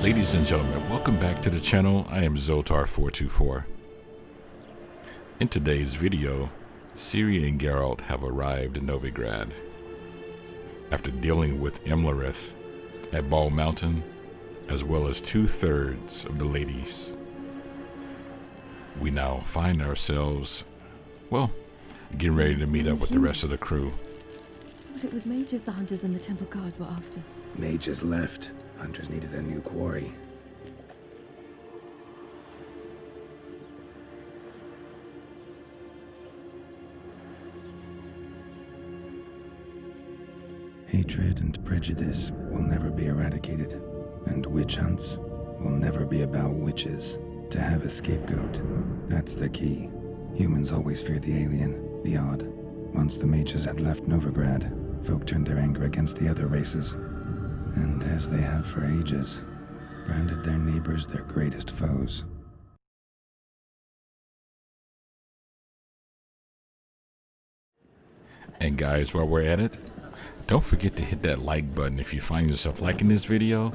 Ladies and gentlemen, welcome back to the channel. I am Zotar424. In today's video, Ciri and Geralt have arrived in Novigrad. After dealing with Imlerith at Ball Mountain, as well as 2/3 of the ladies, we now find ourselves, well, getting ready to meet up with the rest of the crew. But it was mages the hunters and the temple guard were after. Mages left. Hunters needed a new quarry. Hatred and prejudice will never be eradicated, and witch hunts will never be about witches. To have a scapegoat, that's the key. Humans always fear the alien, the odd. Once the mages had left Novigrad, folk turned their anger against the other races, and as they have for ages, branded their neighbors their greatest foes. And guys, while we're at it, don't forget to hit that like button if you find yourself liking this video,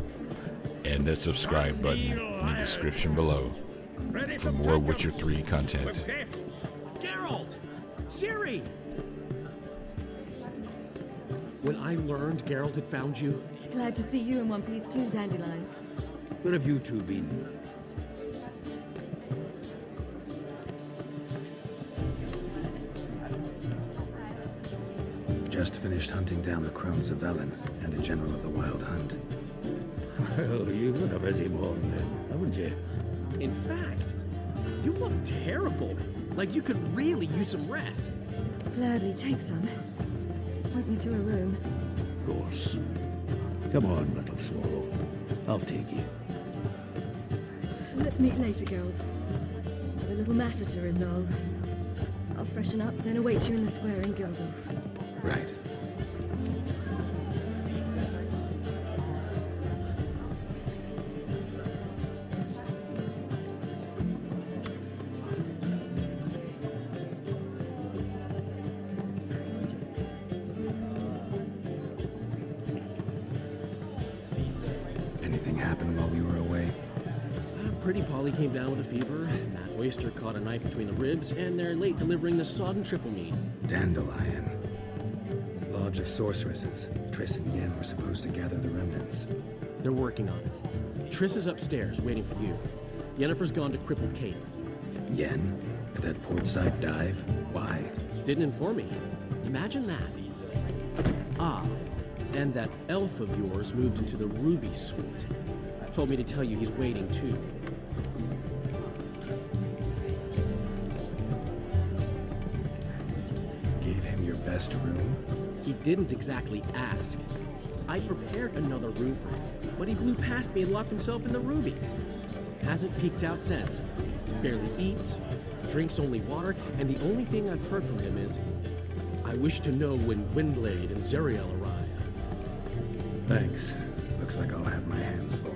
and that subscribe button in the description below for more Witcher 3 content. Geralt! Ciri! When I learned Geralt had found you... Glad to see you in one piece too, Dandelion. Where have you two been? Just finished hunting down the crones of Velen and a general of the Wild Hunt. Well, you've had a busy morning then, haven't you? In fact, you look terrible. Like you could really use some rest. Gladly take some. Point me to a room. Of course. Come on, little swallow. I'll take you. Let's meet later, Geralt. I've a little matter to resolve. I'll freshen up, then await you in the square in Gildorf. Right. Anything happened while we were away? Pretty Polly came down with a fever. Matt Oyster caught a knife between the ribs, and they're late delivering the sodden triple meat. Dandelion. Lodge of sorceresses. Triss and Yen were supposed to gather the remnants. They're working on it. Triss is upstairs, waiting for you. Yennefer's gone to Crippled Kate's. Yen? At that portside dive? Why? Didn't inform me. Imagine that. Ah, and that elf of yours moved into the Ruby Suite. Told me to tell you he's waiting too. Gave him your best room? He didn't exactly ask. I prepared another room for him, but he blew past me and locked himself in the Ruby. Hasn't peeked out since. Barely eats, drinks only water, and the only thing I've heard from him is, I wish to know when Windblade and Zariel arrive. Thanks. Looks like I'll have my hands full.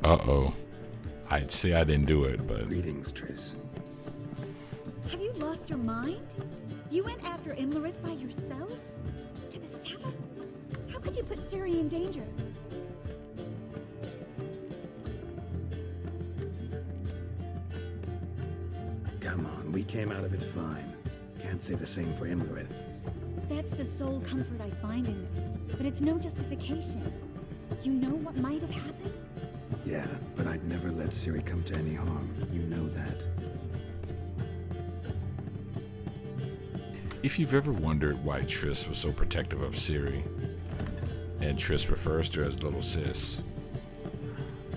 Uh-oh. I'd say I didn't do it, but... Greetings, Triss. Have you lost your mind? You went after Imlerith by yourselves? To the Sabbath? How could you put Ciri in danger? Come on, we came out of it fine. Can't say the same for Imlerith. That's the sole comfort I find in this, but it's no justification. You know what might have happened? Yeah, but I'd never let Ciri come to any harm. You know that. If you've ever wondered why Triss was so protective of Ciri, and Triss refers to her as Little Sis,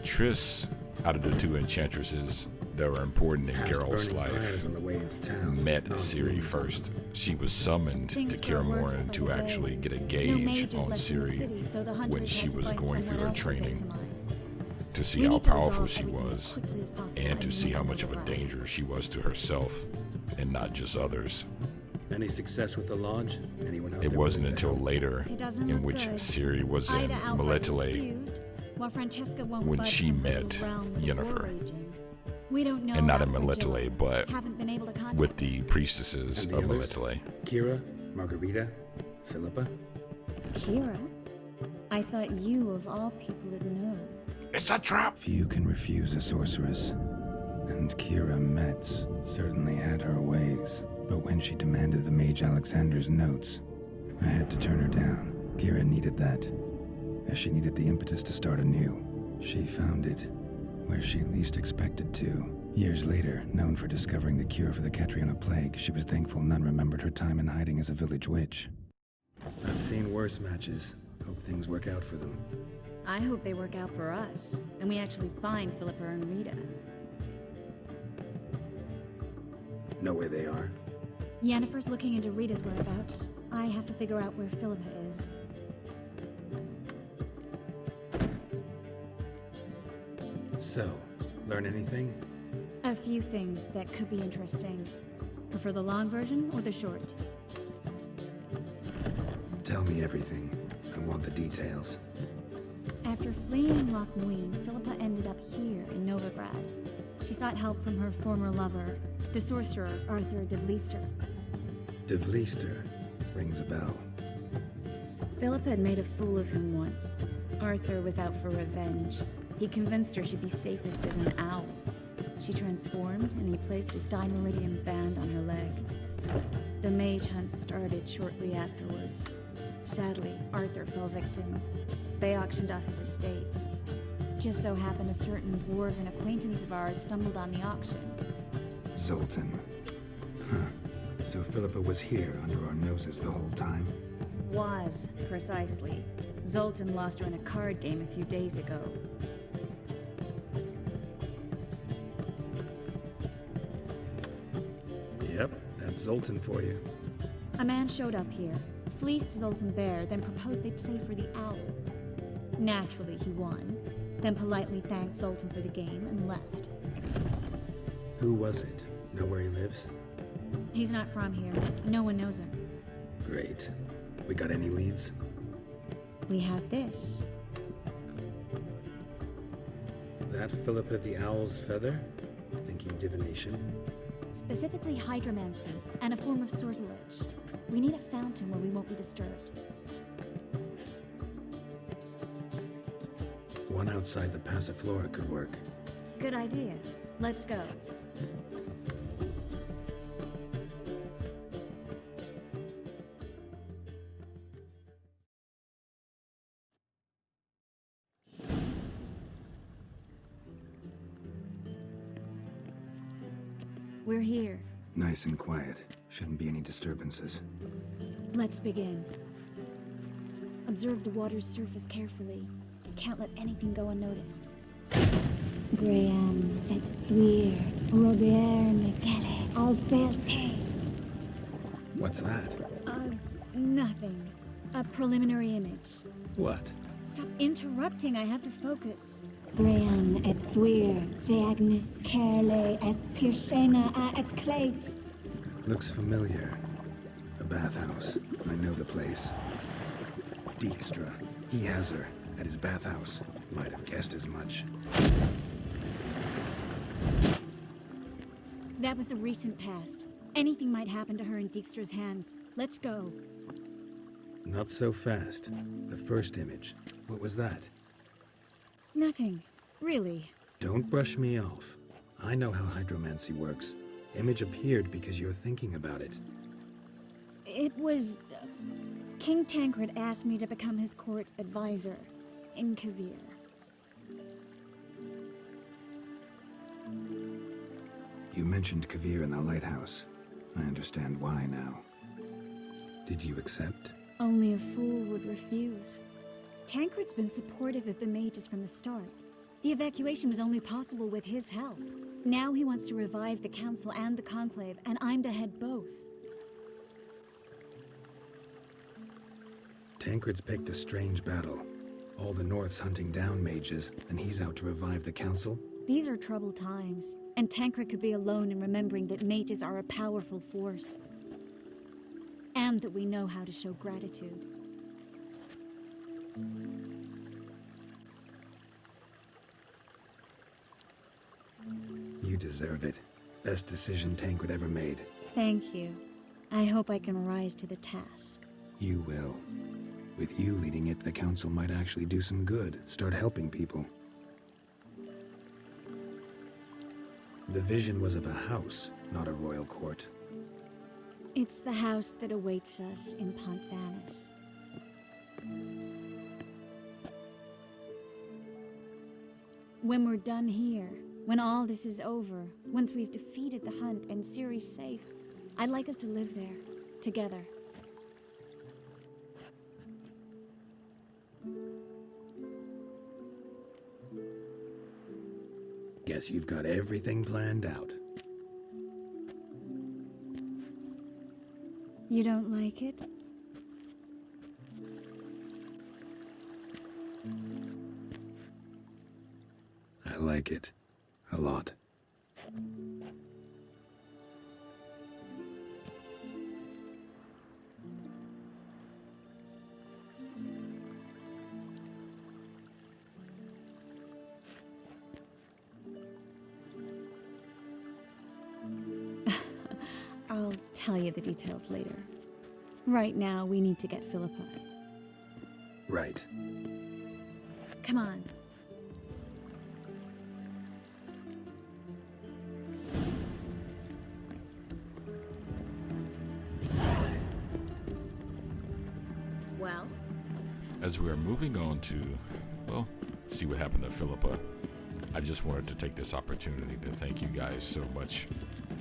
Triss, out of the two enchantresses that were important in Geralt's life, On the way into town. met Ciri first. She was summoned to Kaer Morhen to actually get a gauge on Ciri when she was going through her training, to see how powerful she was, and to see how much of a danger she was to herself, and not just others. Any success with the lodge? Anyone out It there wasn't willing to until help? later in which Ciri was in Melitele when she met Yennefer. We don't know And not in about Melitele, Fragile. but Haven't been able to contact with the priestesses And the of others? Melitele. Kira? Margarita? Phillipa? Kira? I thought you, of all people, would know. It's a trap! Few can refuse a sorceress. And Kira Metz certainly had her ways. But when she demanded the Mage Alexander's notes, I had to turn her down. Kira needed that, as she needed the impetus to start anew. She found it where she least expected to. Years later, known for discovering the cure for the Catriona plague, she was thankful none remembered her time in hiding as a village witch. I've seen worse matches. Hope things work out for them. I hope they work out for us, and we actually find Phillipa and Rita. Know where they are? Yennefer's looking into Rita's whereabouts. I have to figure out where Phillipa is. So, learn anything? A few things that could be interesting. Prefer the long version or the short? Tell me everything. I want the details. After fleeing Loch Muin, Phillipa ended up here in Novigrad. She sought help from her former lover, the sorcerer Arthur de Vlister. De Vlister rings a bell. Phillipa had made a fool of him once. Arthur was out for revenge. He convinced her she'd be safest as an owl. She transformed, and he placed a dimeridian band on her leg. The mage hunt started shortly afterwards. Sadly, Arthur fell victim. They auctioned off his estate. Just so happened a certain dwarven acquaintance of ours stumbled on the auction. Zoltan. Huh. So Phillipa was here under our noses the whole time? Was, precisely. Zoltan lost her in a card game a few days ago. Yep, that's Zoltan for you. A man showed up here, fleeced Zoltan bare, then proposed they play for the owl. Naturally, he won, then politely thanked Zoltan for the game and left. Who was it? Know where he lives? He's not from here. No one knows him. Great. We got any leads? We have this. That Phillipa the Owl's feather? Thinking divination? Specifically hydromancy, and a form of sortilege. We need a fountain where we won't be disturbed. One outside the Passiflora could work. Good idea. Let's go. We're here. Nice and quiet. Shouldn't be any disturbances. Let's begin. Observe the water's surface carefully. Can't let anything go unnoticed. Graham et Thuir, Robert Mcgalley, Alfelte. What's that? Nothing. A preliminary image. What? Stop interrupting, I have to focus. Graham et Thuir, Deagnis Kerle, Espirshena a et Clace. Looks familiar. A bathhouse. I know the place. Djikstra. He has her. At his bathhouse. Might have guessed as much. That was the recent past. Anything might happen to her in Dijkstra's hands. Let's go. Not so fast. The first image. What was that? Nothing. Really. Don't brush me off. I know how hydromancy works. Image appeared because you're thinking about it. It was... King Tancred asked me to become his court advisor in Kavir. You mentioned Kavir in the lighthouse. I understand why now. Did you accept? Only a fool would refuse. Tancred's been supportive of the mages from the start. The evacuation was only possible with his help. Now he wants to revive the council and the conclave, and I'm to head both. Tancred's picked a strange battle. All the North's hunting down mages, and he's out to revive the council? These are troubled times, and Tancred could be alone in remembering that mages are a powerful force. And that we know how to show gratitude. You deserve it. Best decision Tancred ever made. Thank you. I hope I can rise to the task. You will. With you leading it, the council might actually do some good, start helping people. The vision was of a house, not a royal court. It's the house that awaits us in Pont Vanis. When we're done here, when all this is over, once we've defeated the hunt and Ciri's safe, I'd like us to live there, together. Guess you've got everything planned out. You don't like it? I like it. A lot. I'll tell you the details later. Right now, we need to get Phillipa. Right. Come on. Well? As we are moving on to, well, see what happened to Phillipa, I just wanted to take this opportunity to thank you guys so much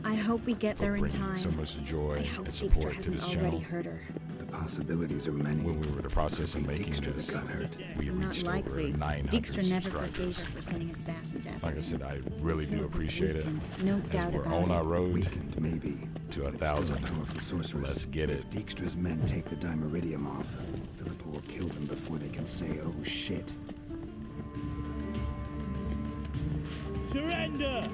I hope we get for there in bringing time. so much joy I hope and Djikstra support to hasn't this already channel. hurt her. The possibilities are many. When we were in the process of making Djikstra this, that got hurt. we Not reached likely. over 900 Djikstra never forgave subscribers. her for sending assassins after Like I said, I really do Philip was appreciate it. weakened, no As doubt we're about on our it. road Weakened, maybe. to but still 1,000. a powerful sorceress. Let's get it. If Dijkstra's men take the Dimeridium off, Phillipa will kill them before they can say, oh shit. Surrender!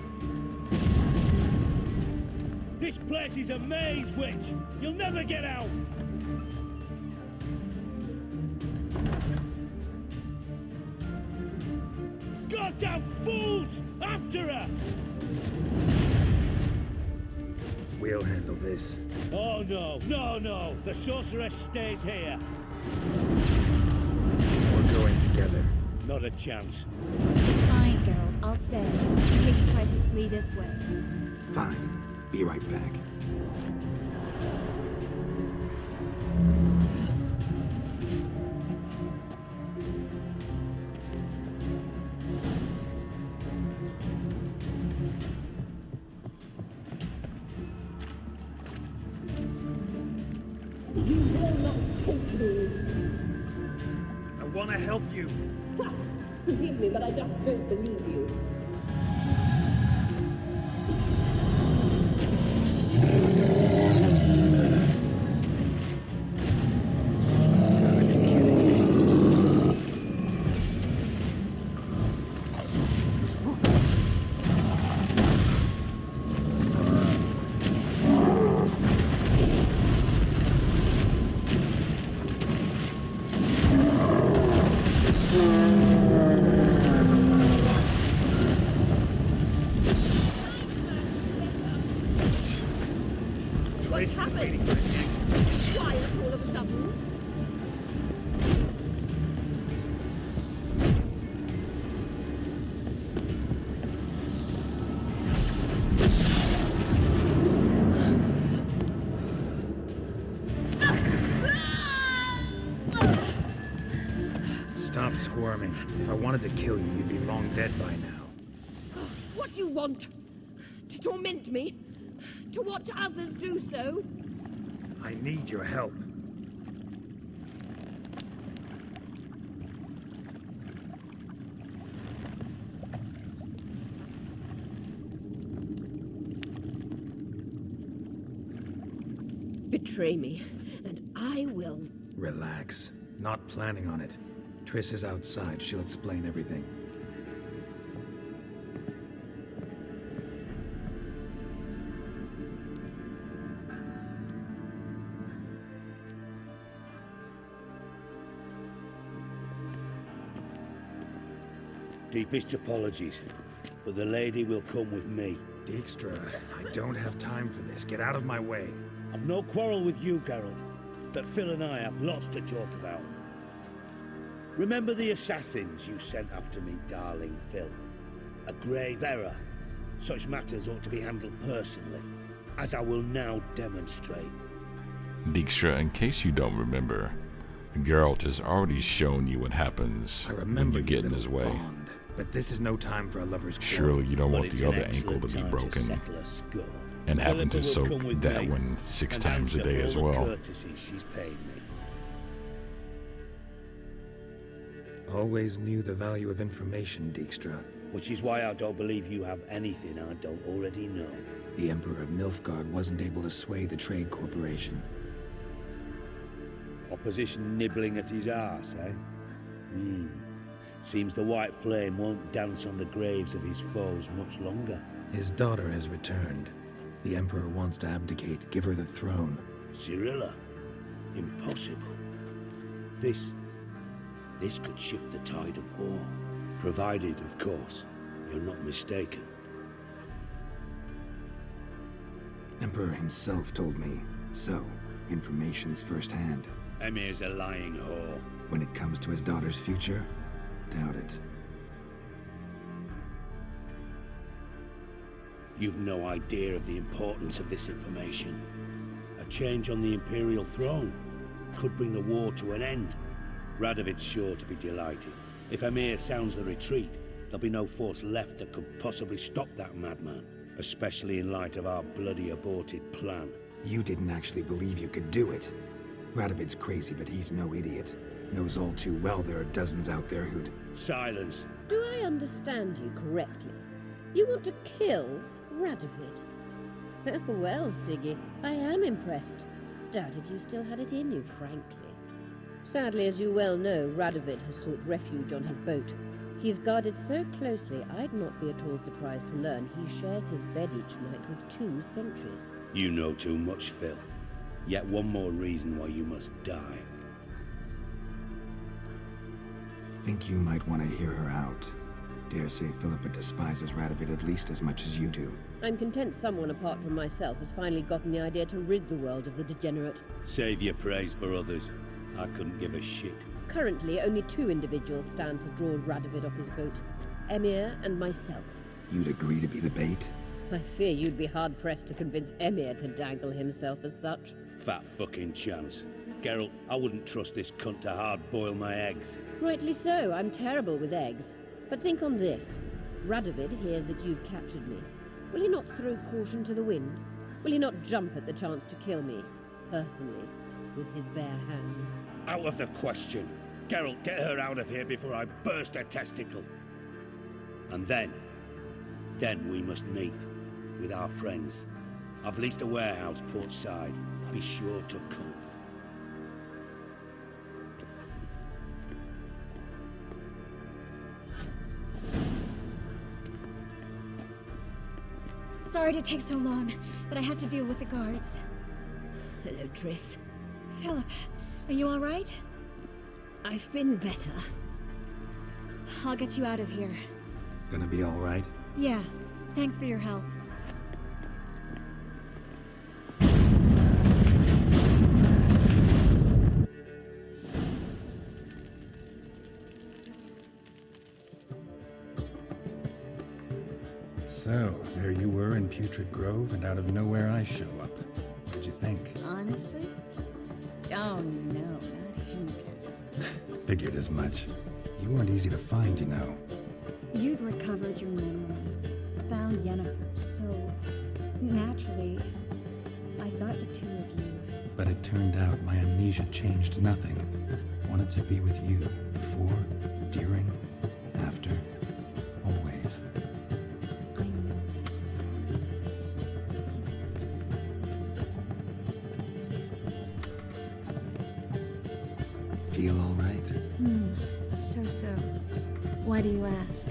This place is a maze, witch! You'll never get out! Goddamn fools! After her! We'll handle this. Oh no, no, no! The sorceress stays here! We're going together. Not a chance. It's fine, Geralt. I'll stay, in case she tries to flee this way. Fine. Be right back. You will not take me. I want to help you. Ha! Forgive me, but I just don't believe you. Gotta be kidding me. What's happened? Quiet all of a sudden. Stop squirming. If I wanted to kill you, you'd be long dead by now. What do you want? To torment me? To watch others do so? I need your help. Betray me, and I will. Relax. Not planning on it. Triss is outside. She'll explain everything. Deepest apologies, but the lady will come with me. Djikstra, I don't have time for this. Get out of my way. I've no quarrel with you, Geralt, but Phil and I have lots to talk about. Remember the assassins you sent after me, darling Phil? A grave error. Such matters ought to be handled personally, as I will now demonstrate. Djikstra, in case you don't remember, Geralt has already shown you what happens when you get in his way. Bond, but this is no time for a lover's quarrel. Surely you don't But want it's the an other ankle excellent to be time broken settle a score. and having to Philippa will soak come with that me one 6 and times a answer day for as all the well. courtesies she's paid me. Always knew the value of information, Djikstra. Which is why I don't believe you have anything I don't already know. The Emperor of Nilfgaard wasn't able to sway the Trade Corporation. Opposition nibbling at his arse, eh? Seems the white flame won't dance on the graves of his foes much longer. His daughter has returned. The Emperor wants to abdicate, give her the throne. Cirilla? Impossible. This could shift the tide of war. Provided, of course, you're not mistaken. Emperor himself told me. So, information's firsthand. Emir's a lying whore. When it comes to his daughter's future, doubt it. You've no idea of the importance of this information. A change on the Imperial throne could bring the war to an end. Radovid's sure to be delighted. If Emir sounds the retreat, there'll be no force left that could possibly stop that madman, especially in light of our bloody aborted plan. You didn't actually believe you could do it. Radovid's crazy, but he's no idiot. Knows all too well there are dozens out there who'd... Silence. Do I understand you correctly? You want to kill Radovid? Well, Siggy, I am impressed. Doubted you still had it in you, frankly. Sadly, as you well know, Radovid has sought refuge on his boat. He's guarded so closely, I'd not be at all surprised to learn he shares his bed each night with 2 sentries. You know too much, Phil. Yet one more reason why you must die. Think you might want to hear her out. Dare say Philippa despises Radovid at least as much as you do. I'm content someone apart from myself has finally gotten the idea to rid the world of the degenerate. Save your praise for others. I couldn't give a shit. Currently, only 2 individuals stand to draw Radovid off his boat. Emir and myself. You'd agree to be the bait? I fear you'd be hard-pressed to convince Emir to dangle himself as such. Fat fucking chance. Geralt, I wouldn't trust this cunt to hard-boil my eggs. Rightly so, I'm terrible with eggs. But think on this. Radovid hears that you've captured me. Will he not throw caution to the wind? Will he not jump at the chance to kill me, personally, with his bare hands? Out of the question. Geralt, get her out of here before I burst her testicle. And then we must meet with our friends. I've leased a warehouse port side. Be sure to come. Sorry to take so long, but I had to deal with the guards. Hello, Triss. Philip, are you all right? I've been better. I'll get you out of here. Gonna be all right? Yeah, thanks for your help. So, there you were in Putrid Grove, and out of nowhere I show up. What'd you think? Honestly? Oh no, not him again. Figured as much. You weren't easy to find, you know. You'd recovered your memory, found Yennefer, so naturally, I thought the 2 of you. But it turned out my amnesia changed nothing. Wanted to be with you, before, during, after, always. I know that. Feel all right? So. Why do you ask?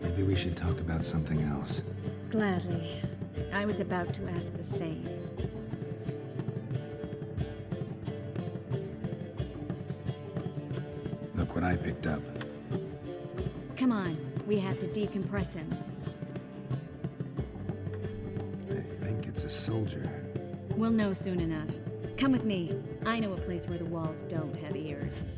Maybe we should talk about something else. Gladly. I was about to ask the same. Look what I picked up. Come on, we have to decompress him. it's a soldier. We'll know soon enough. Come with me. I know a place where the walls don't have ears.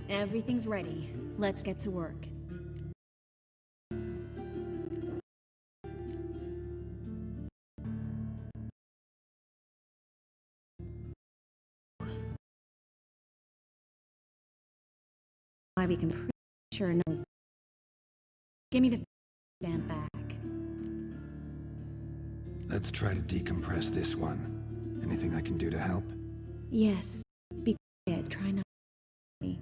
Everything's ready. Let's get to work. We can pretty sure no. Give me the stand back. Let's try to decompress this one. Anything I can do to help? Yes. Be quiet. Try not to me.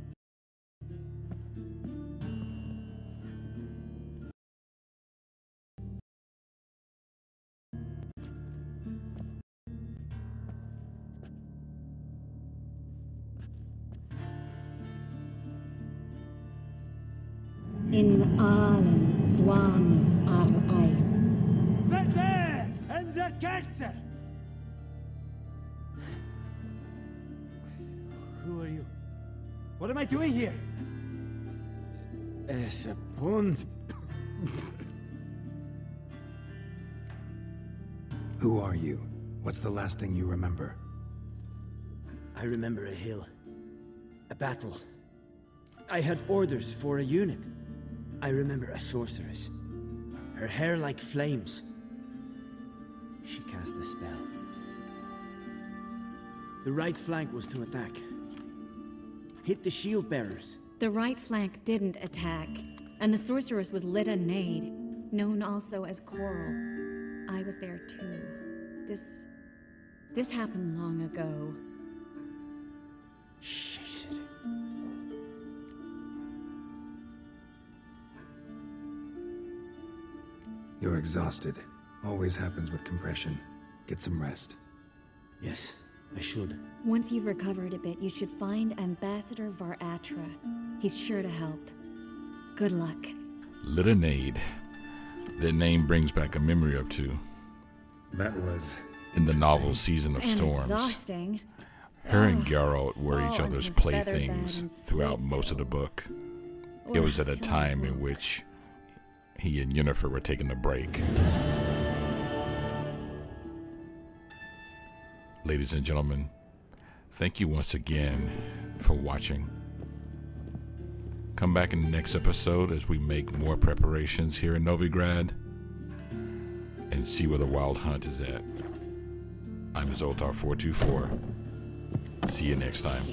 In allen dwane ar eis. Vete and the Djikstra! Who are you? What am I doing here? Es a pond. Who are you? What's the last thing you remember? I remember a hill. A battle. I had orders for a unit. I remember a sorceress. Her hair like flames. She cast a spell. The right flank was to attack. Hit the shield bearers. The right flank didn't attack, and the sorceress was Lita Nade, known also as Coral. I was there too. This happened long ago. She said it. You're exhausted. Always happens with compression. Get some rest. Yes, I should. Once you've recovered a bit, you should find Ambassador Varatra. He's sure to help. Good luck. Lita Nade. That name brings back a memory or two. That was in the novel Season of And Storms. exhausting. Her and Geralt were each Oh, other's into feather bed playthings and throughout sleep most of the till- book. It was at a till time in woke. which he and Yennefer were taking a break. Ladies and gentlemen, thank you once again for watching. Come back in the next episode as we make more preparations here in Novigrad and see where the Wild Hunt is at. I'm Zoltar424. See you next time.